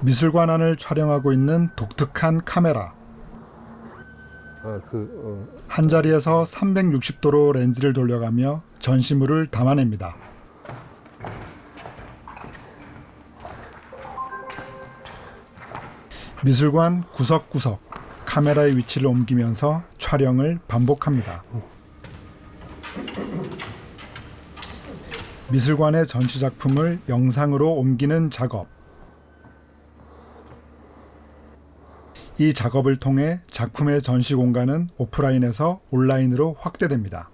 미술관 안을 촬영하고 있는 독특한 카메라. 한 자리에서 360도로 렌즈를 돌려가며 전시물을 담아냅니다. 미술관 구석구석 카메라의 위치를 옮기면서 촬영을 반복합니다. 미술관의 전시 작품을 영상으로 옮기는 작업. 이 작업을 통해 작품의 전시 공간은 오프라인에서 온라인으로 확대됩니다.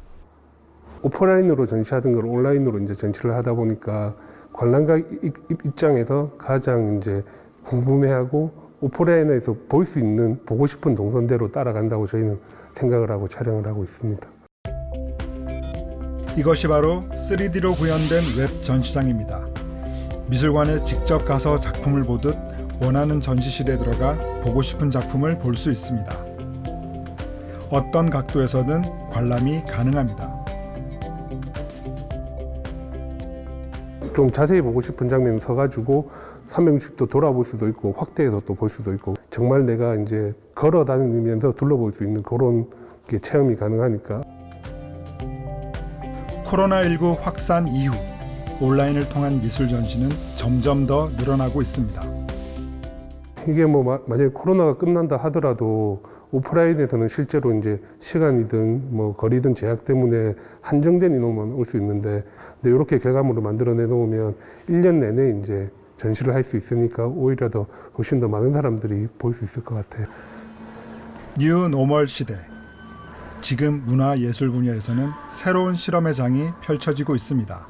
오프라인으로 전시하던 걸 온라인으로 이제 전시를 하다 보니까 관람가 입장에서 가장 이제 궁금해하고 오프라인에서 볼 수 있는 보고 싶은 동선대로 따라간다고 저희는 생각을 하고 촬영을 하고 있습니다. 이것이 바로 3D로 구현된 웹 전시장입니다. 미술관에 직접 가서 작품을 보듯 원하는 전시실에 들어가 보고 싶은 작품을 볼 수 있습니다. 어떤 각도에서든 관람이 가능합니다. 좀 자세히 보고 싶은 장면 서가지고 360도 돌아볼 수도 있고 확대해서 또 볼 수도 있고 정말 내가 이제 걸어 다니면서 둘러볼 수 있는 그런 게 체험이 가능하니까. 코로나19 확산 이후 온라인을 통한 미술 전시는 점점 더 늘어나고 있습니다. 이게 뭐 만약에 코로나가 끝난다 하더라도 오프라인에서는 실제로 이제 시간이든 뭐 거리든 제약 때문에 한정된 인원만 올 수 있는데 근데 이렇게 결과물을 만들어내 놓으면 1년 내내 이제 전시를 할 수 있으니까 오히려 더 훨씬 더 많은 사람들이 볼 수 있을 것 같아요. 뉴 노멀 시대. 지금 문화예술 분야에서는 새로운 실험의 장이 펼쳐지고 있습니다.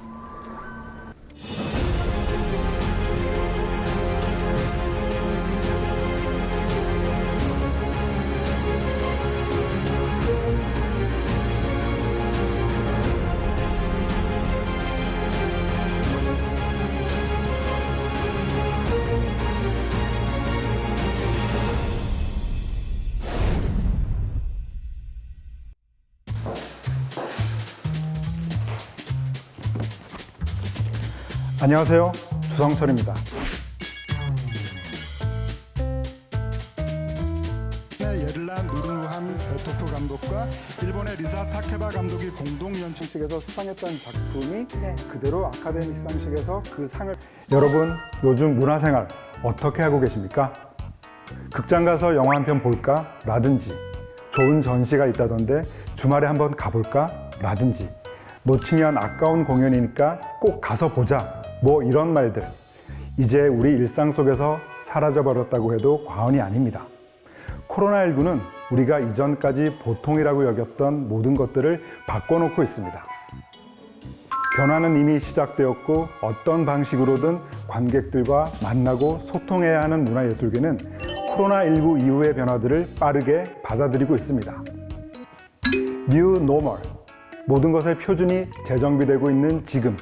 안녕하세요. 주성철입니다. 예를란 누르한 베토프 감독과 일본의 리사 타케바 감독이 공동 연출식에서 수상했던 작품이 그대로 아카데미 시상식에서 그 상을. 여러분, 요즘 문화생활 어떻게 하고 계십니까? 극장 가서 영화 한 편 볼까? 라든지 좋은 전시가 있다던데 주말에 한번 가볼까? 라든지 놓치면 아까운 공연이니까 꼭 가서 보자. 뭐 이런 말들, 이제 우리 일상 속에서 사라져버렸다고 해도 과언이 아닙니다. 코로나19는 우리가 이전까지 보통이라고 여겼던 모든 것들을 바꿔놓고 있습니다. 변화는 이미 시작되었고 어떤 방식으로든 관객들과 만나고 소통해야 하는 문화예술계는 코로나19 이후의 변화들을 빠르게 받아들이고 있습니다. 뉴 노멀, 모든 것의 표준이 재정비되고 있는 지금,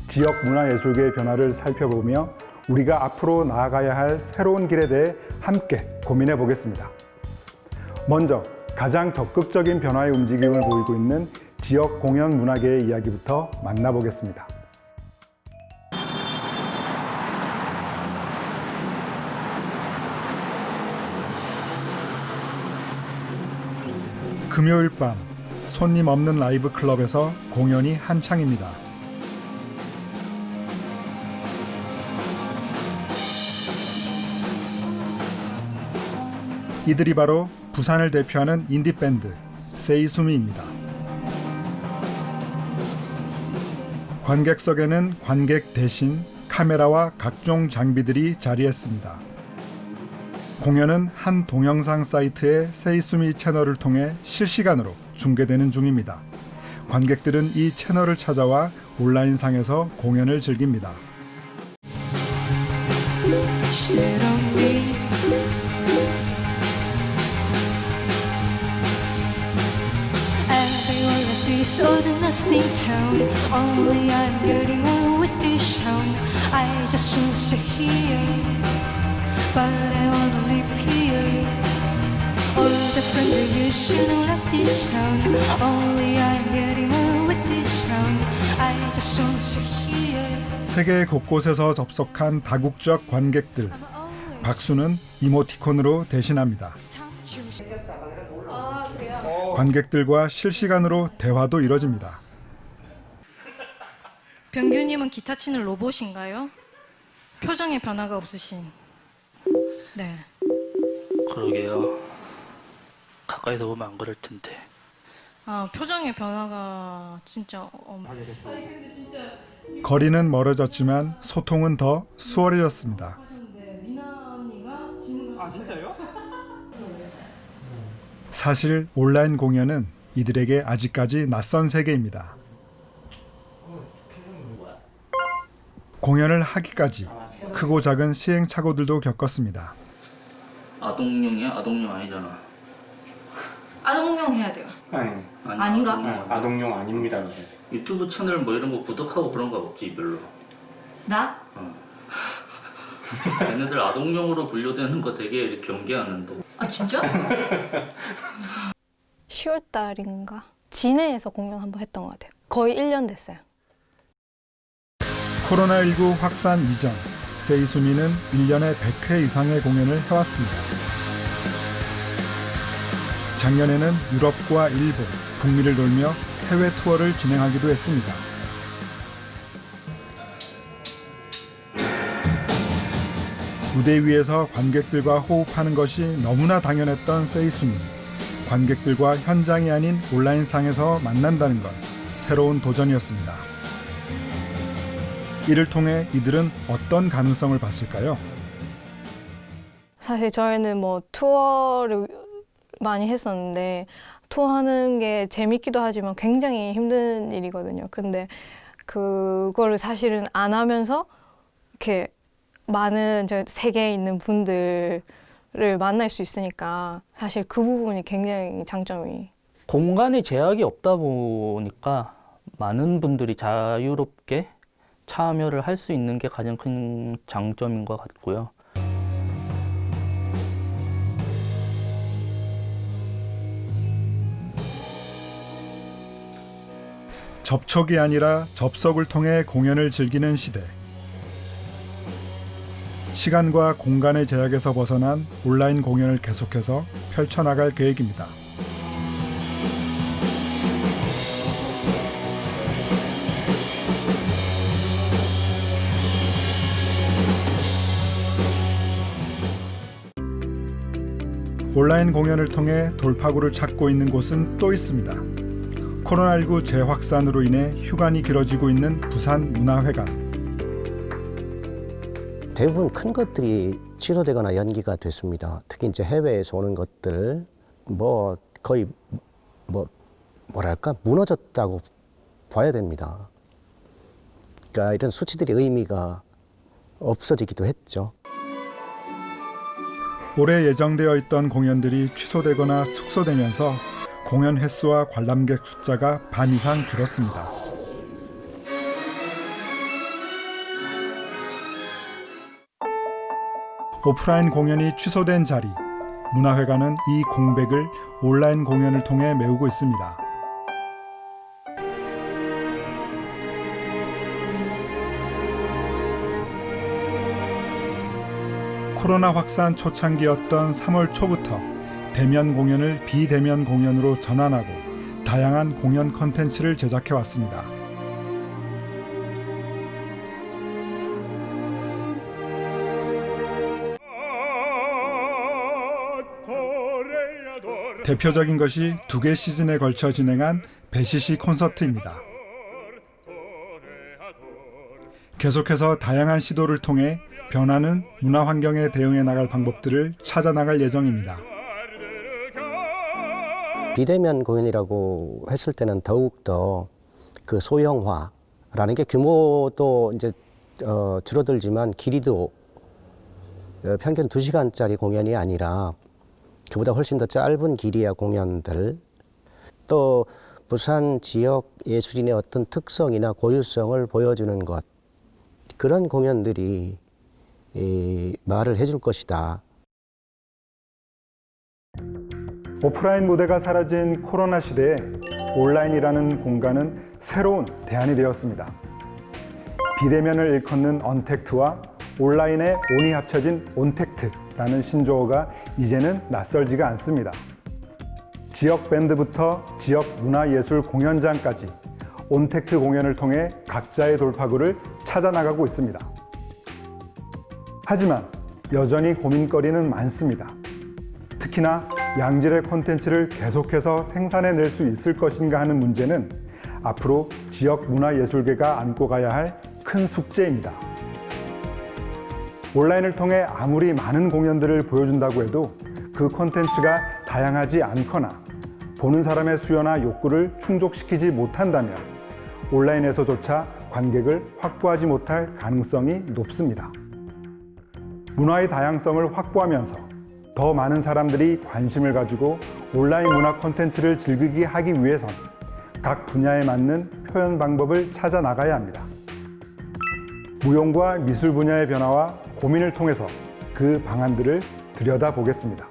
지역 문화예술계의 변화를 살펴보며 우리가 앞으로 나아가야 할 새로운 길에 대해 함께 고민해 보겠습니다. 먼저 가장 적극적인 변화의 움직임을 보이고 있는 지역 공연 문화계의 이야기부터 만나보겠습니다. 금요일 밤 손님 없는 라이브 클럽에서 공연이 한창입니다. 이들이 바로 부산을 대표하는 인디밴드 세이수미입니다. 관객석에는 관객 대신 카메라와 각종 장비들이 자리했습니다. 공연은 한 동영상 사이트의 세이수미 채널을 통해 실시간으로 중계되는 중입니다. 관객들은 이 채널을 찾아와 온라인상에서 공연을 즐깁니다. Or the nothing tone, only I'm getting on with this sound. I just want to sit here, but I wanna live here. All the friends I used to know love this sound, only I'm getting on with this sound. I just want to sit here. 세계 곳곳에서 접속한 다국적 관객들. 박수는 이모티콘으로 대신합니다. 관객들과 실시간으로 대화도 이뤄집니다. 병규님은 기타 치는 로봇인가요? 표정에 변화가 없으신. 네. 그러게요. 가까이서 보면 안 그럴 텐데. 아, 표정의 변화가 진짜 거리는 멀어졌지만 소통은 더 수월해졌습니다. 아, 진짜요? 사실 온라인 공연은 이들에게 아직까지 낯선 세계입니다. 공연을 하기까지 크고 작은 시행착오들도 겪었습니다. 아동용이야? 아동용 아니잖아. 아동용 해야 돼요. 아니, 아닌가? 아동용 아닙니다. 유튜브 채널 뭐 이런 거 구독하고 그런 거 없지 별로. 나? 얘네들 아동용으로 분류되는 거 되게 경계하는데. 아, 진짜? 10월 달인가 진해에서 공연 한번 했던 것 같아요. 거의 1년 됐어요. 코로나19 확산 이전 세이수미는 1년에 100회 이상의 공연을 해왔습니다. 작년에는 유럽과 일본, 북미를 돌며 해외 투어를 진행하기도 했습니다. 무대 위에서 관객들과 호흡하는 것이 너무나 당연했던 세이수미. 관객들과 현장이 아닌 온라인상에서 만난다는 건 새로운 도전이었습니다. 이를 통해 이들은 어떤 가능성을 봤을까요? 사실 저희는 뭐 투어를 많이 했었는데 투어하는 게 재밌기도 하지만 굉장히 힘든 일이거든요. 근데 그거를 사실은 안 하면서 이렇게 많은 저 세계에 있는 분들을 만날 수 있으니까 사실 그 부분이 굉장히 장점이. 공간에 제약이 없다 보니까 많은 분들이 자유롭게 참여를 할 수 있는 게 가장 큰 장점인 것 같고요. 접촉이 아니라 접속을 통해 공연을 즐기는 시대. 시간과 공간의 제약에서 벗어난 온라인 공연을 계속해서 펼쳐나갈 계획입니다. 온라인 공연을 통해 돌파구를 찾고 있는 곳은 또 있습니다. 코로나19 재확산으로 인해 휴관이 길어지고 있는 부산문화회관. 대부분 큰 것들이 취소되거나 연기가 됐습니다. 특히 이제 해외에서 오는 것들 거의 뭐랄까 무너졌다고 봐야 됩니다. 그러니까 이런 수치들이 의미가 없어지기도 했죠. 올해 예정되어 있던 공연들이 취소되거나 축소되면서 공연 횟수와 관람객 숫자가 반 이상 줄었습니다. 오프라인 공연이 취소된 자리, 문화회관은 이 공백을 온라인 공연을 통해 메우고 있습니다. 코로나 확산 초창기였던 3월 초부터 대면 공연을 비대면 공연으로 전환하고 다양한 공연 콘텐츠를 제작해왔습니다. 대표적인 것이 2개 시즌에 걸쳐 진행한 배시시 콘서트입니다. 계속해서 다양한 시도를 통해 변화는 문화 환경에 대응해 나갈 방법들을 찾아 나갈 예정입니다. 비대면 공연이라고 했을 때는 더욱더 그 소형화라는 게 규모도 이제 줄어들지만 길이도 평균 2시간짜리 공연이 아니라 그보다 훨씬 더 짧은 길이의 공연들, 또 부산 지역 예술인의 어떤 특성이나 고유성을 보여주는 것, 그런 공연들이 말을 해줄 것이다. 오프라인 무대가 사라진 코로나 시대에 온라인이라는 공간은 새로운 대안이 되었습니다. 비대면을 일컫는 언택트와 온라인의 온이 합쳐진 온택트. 라는 신조어가 이제는 낯설지가 않습니다. 지역 밴드부터 지역 문화예술 공연장까지 온택트 공연을 통해 각자의 돌파구를 찾아나가고 있습니다. 하지만 여전히 고민거리는 많습니다. 특히나 양질의 콘텐츠를 계속해서 생산해낼 수 있을 것인가 하는 문제는 앞으로 지역 문화예술계가 안고 가야 할 큰 숙제입니다. 온라인을 통해 아무리 많은 공연들을 보여준다고 해도 그 콘텐츠가 다양하지 않거나 보는 사람의 수요나 욕구를 충족시키지 못한다면 온라인에서조차 관객을 확보하지 못할 가능성이 높습니다. 문화의 다양성을 확보하면서 더 많은 사람들이 관심을 가지고 온라인 문화 콘텐츠를 즐기게 하기 위해선 각 분야에 맞는 표현 방법을 찾아 나가야 합니다. 무용과 미술 분야의 변화와 고민을 통해서 그 방안들을 들여다보겠습니다.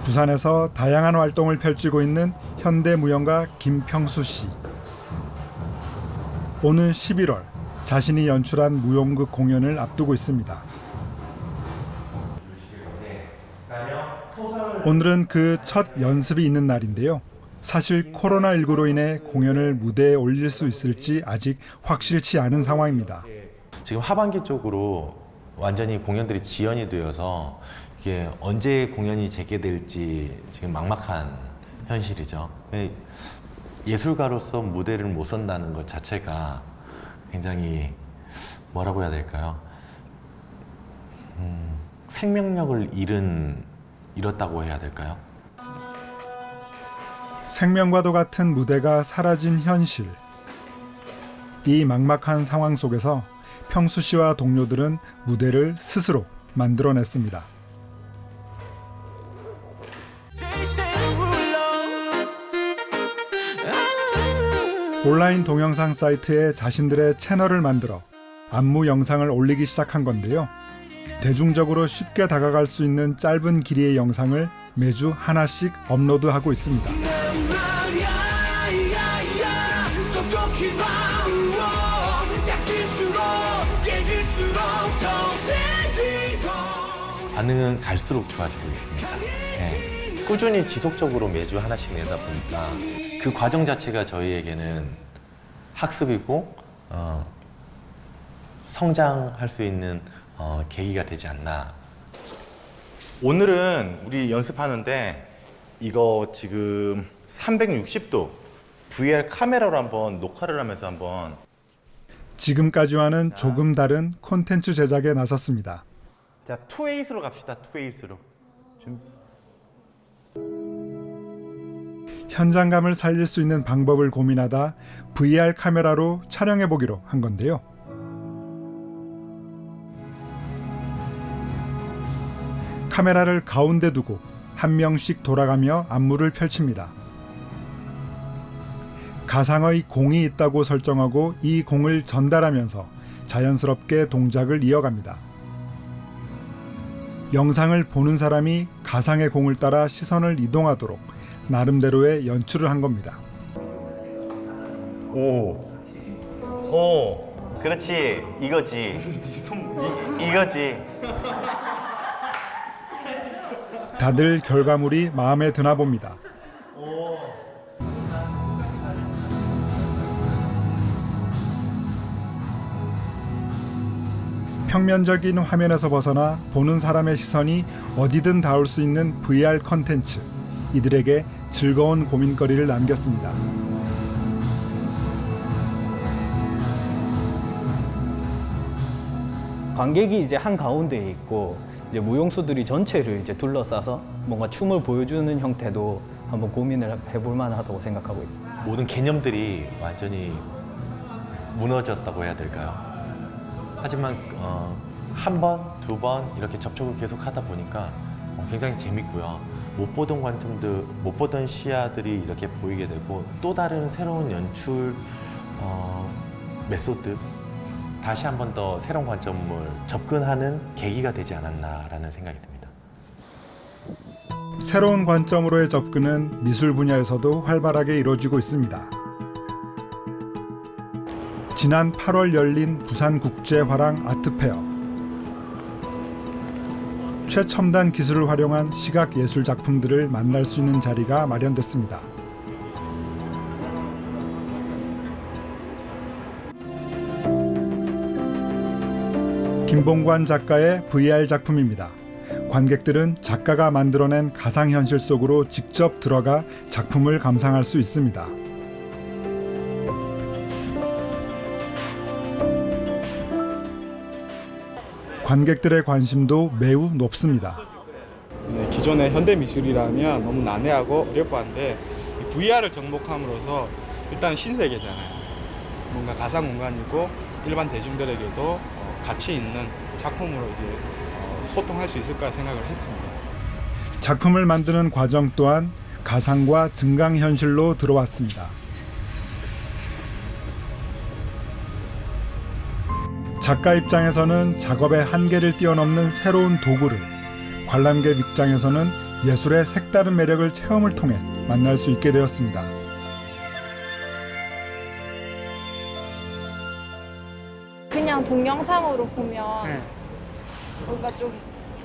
부산에서 다양한 활동을 펼치고 있는 현대무용가 김평수 씨. 오는 11월 자신이 연출한 무용극 공연을 앞두고 있습니다. 오늘은 그 첫 연습이 있는 날인데요. 사실 코로나19로 인해 공연을 무대에 올릴 수 있을지 아직 확실치 않은 상황입니다. 지금 하반기 쪽으로 완전히 공연들이 지연이 되어서 이게 언제 공연이 재개될지 지금 막막한 현실이죠. 예술가로서 무대를 못 선다는 것 자체가 굉장히 뭐라고 해야 될까요? 생명력을 잃었다고 해야 될까요? 생명과도 같은 무대가 사라진 현실. 이 막막한 상황 속에서 평수 씨와 동료들은 무대를 스스로 만들어냈습니다. 온라인 동영상 사이트에 자신들의 채널을 만들어 안무 영상을 올리기 시작한 건데요. 대중적으로 쉽게 다가갈 수 있는 짧은 길이의 영상을 매주 하나씩 업로드하고 있습니다. 반응은 갈수록 좋아지고 있습니다. 네. 꾸준히 지속적으로 매주 하나씩 내다 보니까 그 과정 자체가 저희에게는 학습이고 성장할 수 있는 계기가 되지 않나. 오늘은 우리 연습하는데 이거 지금 360도 VR 카메라로 한번 녹화를 하면서 한번 지금까지와는 조금 다른 콘텐츠 제작에 나섰습니다. 자, 투에잇으로 갑시다. 투에잇으로. 현장감을 살릴 수 있는 방법을 고민하다 VR 카메라로 촬영해보기로 한 건데요. 카메라를 가운데 두고 한 명씩 돌아가며 안무를 펼칩니다. 가상의 공이 있다고 설정하고 이 공을 전달하면서 자연스럽게 동작을 이어갑니다. 영상을 보는 사람이 가상의 공을 따라 시선을 이동하도록 나름대로의 연출을 한 겁니다. 오, 그렇지. 이거지. 이거지. 다들 결과물이 마음에 드나 봅니다. 평면적인 화면에서 벗어나 보는 사람의 시선이 어디든 닿을 수 있는 VR 콘텐츠. 이들에게 즐거운 고민거리를 남겼습니다. 관객이 이제 한 가운데에 있고 이제 무용수들이 전체를 이제 둘러싸서 뭔가 춤을 보여주는 형태도 한번 고민을 해볼 만하다고 생각하고 있습니다. 모든 개념들이 완전히 무너졌다고 해야 될까요? 하지만 한 번, 두 번 이렇게 접촉을 계속 하다 보니까 굉장히 재밌고요. 못 보던 관점들, 못 보던 시야들이 이렇게 보이게 되고 또 다른 새로운 연출 메소드 다시 한 번 더 새로운 관점을 접근하는 계기가 되지 않았나라는 생각이 듭니다. 새로운 관점으로의 접근은 미술 분야에서도 활발하게 이루어지고 있습니다. 지난 8월 열린 부산국제화랑 아트페어. 최첨단 기술을 활용한 시각예술 작품들을 만날 수 있는 자리가 마련됐습니다. 김봉관 작가의 VR 작품입니다. 관객들은 작가가 만들어낸 가상현실 속으로 직접 들어가 작품을 감상할 수 있습니다. 관객들의 관심도 매우 높습니다. 네, 기존의 현대미술이라면 너무 난해하고 어렵고 한데 VR을 접목함으로써 일단 신세계잖아요. 뭔가 가상 공간이고 일반 대중들에게도 가치 있는 작품으로 이제 소통할 수 있을까 생각을 했습니다. 작품을 만드는 과정 또한 가상과 증강현실로 들어왔습니다. 작가 입장에서는 작업의 한계를 뛰어넘는 새로운 도구를, 관람객 입장에서는 예술의 색다른 매력을 체험을 통해 만날 수 있게 되었습니다. 그냥 동영상으로 보면 뭔가 좀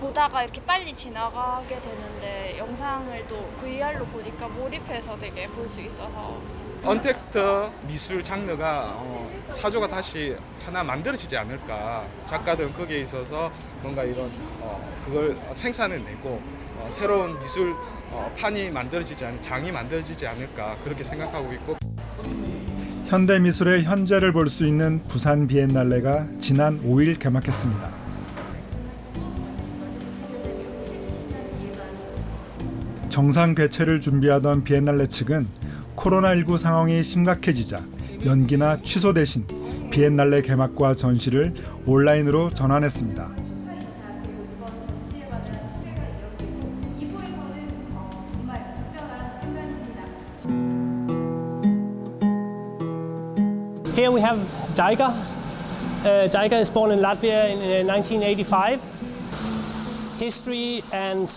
보다가 이렇게 빨리 지나가게 되는데 영상을 또 VR로 보니까 몰입해서 되게 볼 수 있어서 언택트 미술 장르가 사조가 다시 하나 만들어지지 않을까. 작가들은 거기에 있어서 뭔가 이런 그걸 생산해내고 새로운 미술 판이 만들어지지 장이 만들어지지 않을까 그렇게 생각하고 있고. 현대미술의 현재를 볼 수 있는 부산 비엔날레가 지난 5일 개막했습니다. 정상 개최를 준비하던 비엔날레 측은 코로나19 상황이 심각해지자 연기나 취소 대신 비엔날레 개막과 전시를 온라인으로 전환했습니다. Here we have JICA. JICA is born in Latvia in 1985. History and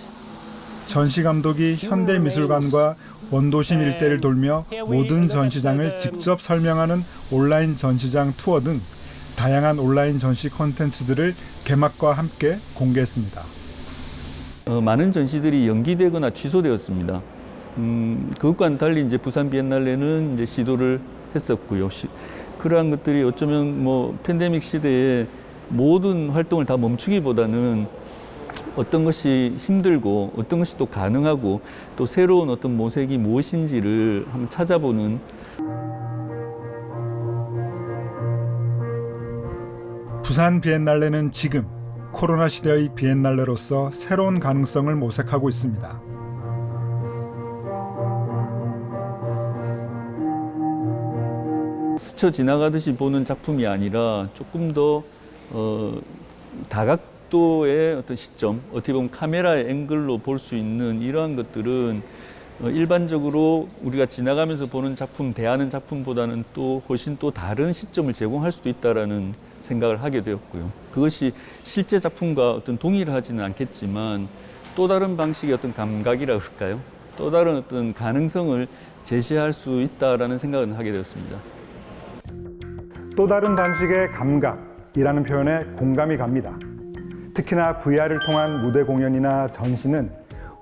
전시 감독이 현대미술관과 원도심 일대를 돌며 모든 전시장을 직접 설명하는 온라인 전시장 투어 등 다양한 온라인 전시 콘텐츠들을 개막과 함께 공개했습니다. 많은 전시들이 연기되거나 취소되었습니다. 그것과는 달리 이제 부산 비엔날레는 이제 시도를 했었고요. 그러한 것들이 어쩌면 뭐 팬데믹 시대에 모든 활동을 다 멈추기보다는 어떤 것이 힘들고 어떤 것이 또 가능하고 또 새로운 어떤 모색이 무엇인지를 한번 찾아보는. 부산 비엔날레는 지금 코로나 시대의 비엔날레로서 새로운 가능성을 모색하고 있습니다. 스쳐 지나가듯이 보는 작품이 아니라 조금 더 다각도의 어떤 시점, 어떻게 보면 카메라의 앵글로 볼 수 있는 이러한 것들은 일반적으로 우리가 지나가면서 보는 작품, 대하는 작품보다는 또 훨씬 또 다른 시점을 제공할 수도 있다라는 생각을 하게 되었고요. 그것이 실제 작품과 어떤 동일하지는 않겠지만 또 다른 방식의 어떤 감각이라고 할까요? 또 다른 어떤 가능성을 제시할 수 있다라는 생각은 하게 되었습니다. 또 다른 방식의 감각이라는 표현에 공감이 갑니다. 특히나 VR을 통한 무대 공연이나 전시는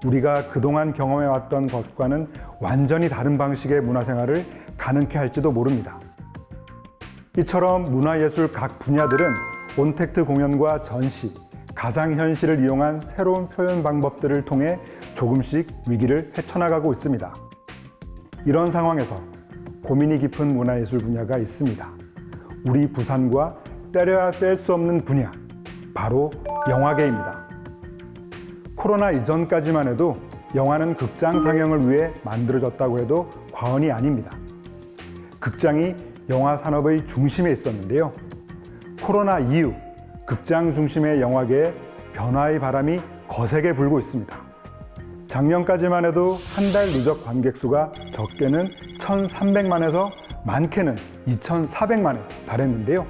우리가 그동안 경험해왔던 것과는 완전히 다른 방식의 문화생활을 가능케 할지도 모릅니다. 이처럼 문화예술 각 분야들은 온택트 공연과 전시, 가상현실을 이용한 새로운 표현 방법들을 통해 조금씩 위기를 헤쳐나가고 있습니다. 이런 상황에서 고민이 깊은 문화예술 분야가 있습니다. 우리 부산과 떼려야 뗄 수 없는 분야, 바로 영화계입니다. 코로나 이전까지만 해도 영화는 극장 상영을 위해 만들어졌다고 해도 과언이 아닙니다. 극장이 영화 산업의 중심에 있었는데요. 코로나 이후 극장 중심의 영화계에 변화의 바람이 거세게 불고 있습니다. 작년까지만 해도 한 달 누적 관객 수가 적게는 1,300만에서 많게는 2,400만에 달했는데요.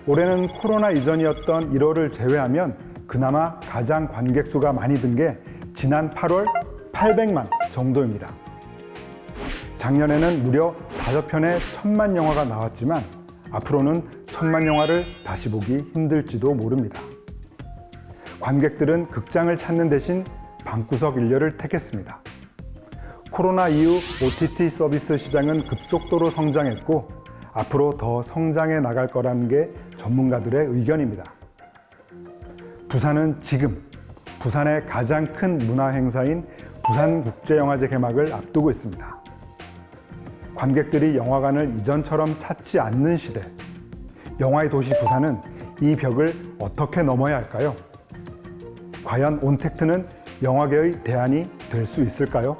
올해는 코로나 이전이었던 1월을 제외하면 그나마 가장 관객 수가 많이 든 게 지난 8월 800만 정도입니다. 작년에는 무려 5편의 1000만 영화가 나왔지만 앞으로는 1000만 영화를 다시 보기 힘들지도 모릅니다. 관객들은 극장을 찾는 대신 방구석 일렬을 택했습니다. 코로나 이후 OTT 서비스 시장은 급속도로 성장했고 앞으로 더 성장해 나갈 거라는 게 전문가들의 의견입니다. 부산은 지금 부산의 가장 큰 문화 행사인 부산국제영화제 개막을 앞두고 있습니다. 관객들이 영화관을 이전처럼 찾지 않는 시대, 영화의 도시 부산은 이 벽을 어떻게 넘어야 할까요? 과연 온택트는 영화계의 대안이 될 수 있을까요?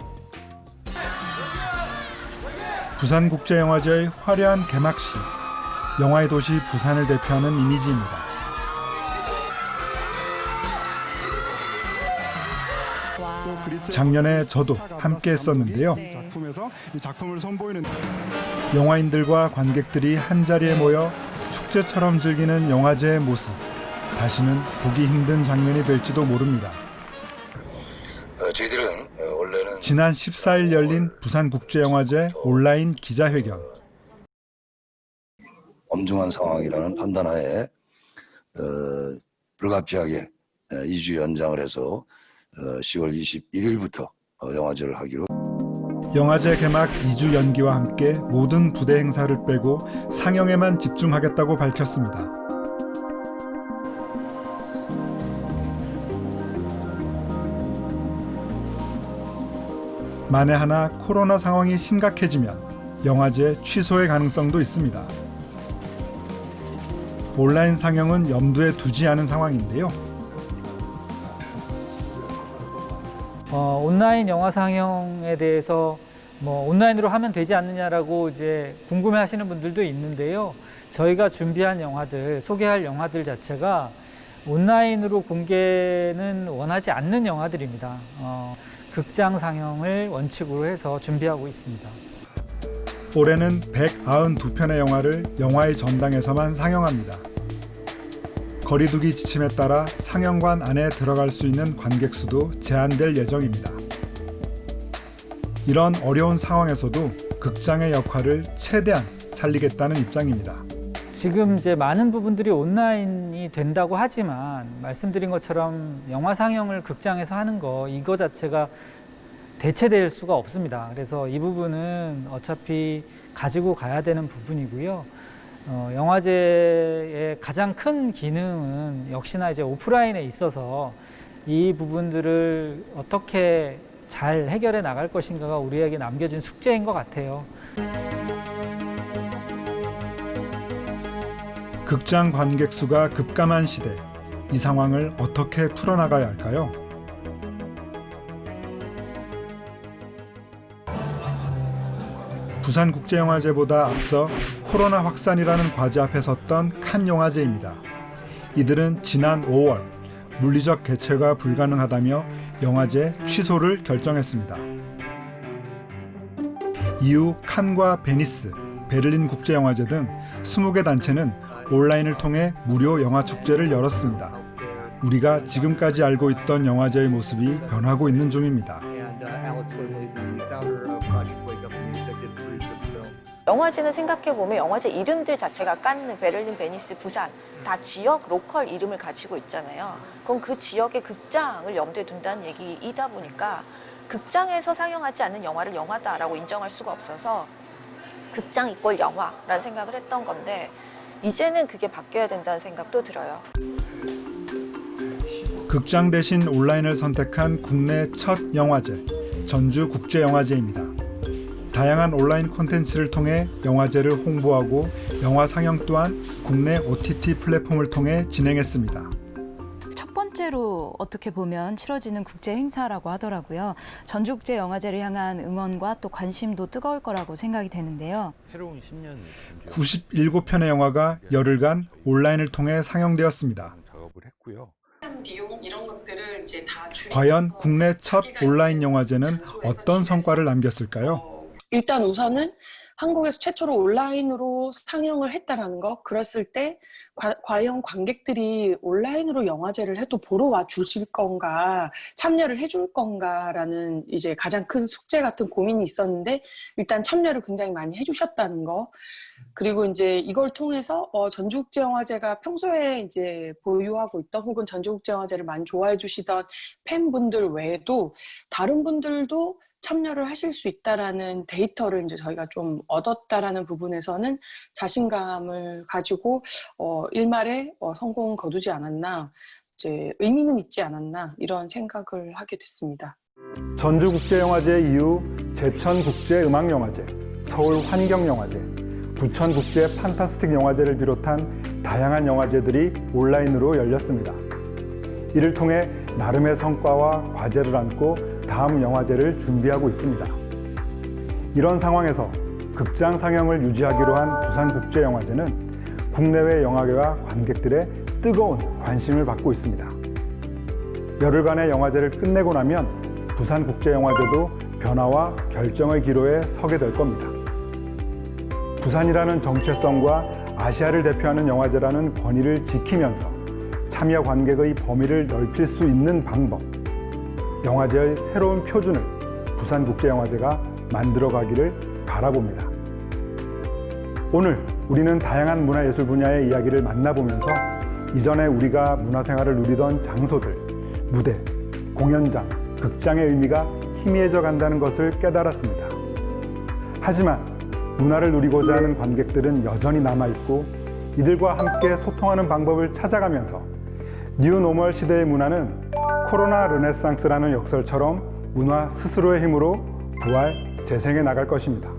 부산국제영화제의 화려한 개막식, 영화의 도시 부산을 대표하는 이미지입니다. 작년에 저도 함께 했었는데요. 작품을 선보이는 영화인들과 관객들이 한자리에 모여 축제처럼 즐기는 영화제의 모습, 다시는 보기 힘든 장면이 될지도 모릅니다. 저희들은 원래는 지난 14일 열린 부산국제영화제 온라인 기자회견. 엄중한 상황이라는 판단하에 불가피하게 2주 연장을 해서 10월 21일부터 영화제를 하기로. 영화제 개막 2주 연기와 함께 모든 부대 행사를 빼고 상영에만 집중하겠다고 밝혔습니다. 만에 하나 코로나 상황이 심각해지면 영화제 취소의 가능성도 있습니다. 온라인 상영은 염두에 두지 않은 상황인데요. 온라인 영화 상영에 대해서 온라인으로 하면 되지 않느냐라고 이제 궁금해하시는 분들도 있는데요. 저희가 준비한 영화들, 소개할 영화들 자체가 온라인으로 공개는 원하지 않는 영화들입니다. 극장 상영을 원칙으로 해서 준비하고 있습니다. 올해는 192편의 영화를 영화의 전당에서만 상영합니다. 거리두기 지침에 따라 상영관 안에 들어갈 수 있는 관객 수도 제한될 예정입니다. 이런 어려운 상황에서도 극장의 역할을 최대한 살리겠다는 입장입니다. 지금 이제 많은 부분들이 온라인이 된다고 하지만 말씀드린 것처럼 영화 상영을 극장에서 하는 이거 자체가 대체될 수가 없습니다. 그래서 이 부분은 어차피 가지고 가야 되는 부분이고요. 영화제의 가장 큰 기능은 역시나 이제 오프라인에 있어서 이 부분들을 어떻게 잘 해결해 나갈 것인가가 우리에게 남겨진 숙제인 것 같아요. 극장 관객 수가 급감한 시대, 이 상황을 어떻게 풀어나가야 할까요? 부산국제영화제보다 앞서 코로나 확산이라는 과제 앞에 섰던 칸 영화제입니다. 이들은 지난 5월 물리적 개최가 불가능하다며 영화제 취소를 결정했습니다. 이후 칸과 베니스, 베를린 국제영화제 등 20개 단체는 온라인을 통해 무료 영화 축제를 열었습니다. 우리가 지금까지 알고 있던 영화제의 모습이 변하고 있는 중입니다. 영화제는 생각해보면 영화제 이름들 자체가 칸느, 베를린, 베니스, 부산 다 지역, 로컬 이름을 가지고 있잖아요. 그럼 그 지역의 극장을 염두에 둔다는 얘기이다 보니까 극장에서 상영하지 않는 영화를 영화다라고 인정할 수가 없어서 극장 이꼴 영화라는 생각을 했던 건데 이제는 그게 바뀌어야 된다는 생각도 들어요. 극장 대신 온라인을 선택한 국내 첫 영화제, 전주국제영화제입니다. 다양한 온라인 콘텐츠를 통해 영화제를 홍보하고 영화 상영 또한 국내 OTT 플랫폼을 통해 진행했습니다. 첫 번째로 어떻게 보면 치러지는 국제 행사라고 하더라고요. 전주국제영화제를 향한 응원과 또 관심도 뜨거울 거라고 생각이 되는데요. 새로운 10년 97편의 영화가 열흘간 온라인을 통해 상영되었습니다. 작업을 했고요. 비용 이런 것들을 이제 다 과연 국내 첫 온라인 영화제는 어떤 성과를 남겼을까요? 일단 우선은 한국에서 최초로 온라인으로 상영을 했다라는 거, 그랬을 때 과연 관객들이 온라인으로 영화제를 해도 보러 와 주실 건가, 참여를 해줄 건가라는 이제 가장 큰 숙제 같은 고민이 있었는데, 일단 참여를 굉장히 많이 해주셨다는 거. 그리고 이제 이걸 통해서 전주국제영화제가 평소에 이제 보유하고 있던 혹은 전주국제영화제를 많이 좋아해 주시던 팬분들 외에도 다른 분들도 참여를 하실 수 있다라는 데이터를 이제 저희가 좀 얻었다라는 부분에서는 자신감을 가지고 일말에 성공 거두지 않았나, 이제 의미는 있지 않았나, 이런 생각을 하게 됐습니다. 전주국제영화제 이후 제천국제음악영화제, 서울환경영화제, 부천국제 판타스틱 영화제를 비롯한 다양한 영화제들이 온라인으로 열렸습니다. 이를 통해 나름의 성과와 과제를 안고 다음 영화제를 준비하고 있습니다. 이런 상황에서 극장 상영을 유지하기로 한 부산국제영화제는 국내외 영화계와 관객들의 뜨거운 관심을 받고 있습니다. 열흘간의 영화제를 끝내고 나면 부산국제영화제도 변화와 결정의 기로에 서게 될 겁니다. 부산이라는 정체성과 아시아를 대표하는 영화제라는 권위를 지키면서 참여 관객의 범위를 넓힐 수 있는 방법, 영화제의 새로운 표준을 부산국제영화제가 만들어가기를 바라봅니다. 오늘 우리는 다양한 문화예술 분야의 이야기를 만나보면서 이전에 우리가 문화생활을 누리던 장소들, 무대, 공연장, 극장의 의미가 희미해져 간다는 것을 깨달았습니다. 하지만 문화를 누리고자 하는 관객들은 여전히 남아있고 이들과 함께 소통하는 방법을 찾아가면서 뉴노멀 시대의 문화는 코로나 르네상스라는 역설처럼 문화 스스로의 힘으로 부활, 재생해 나갈 것입니다.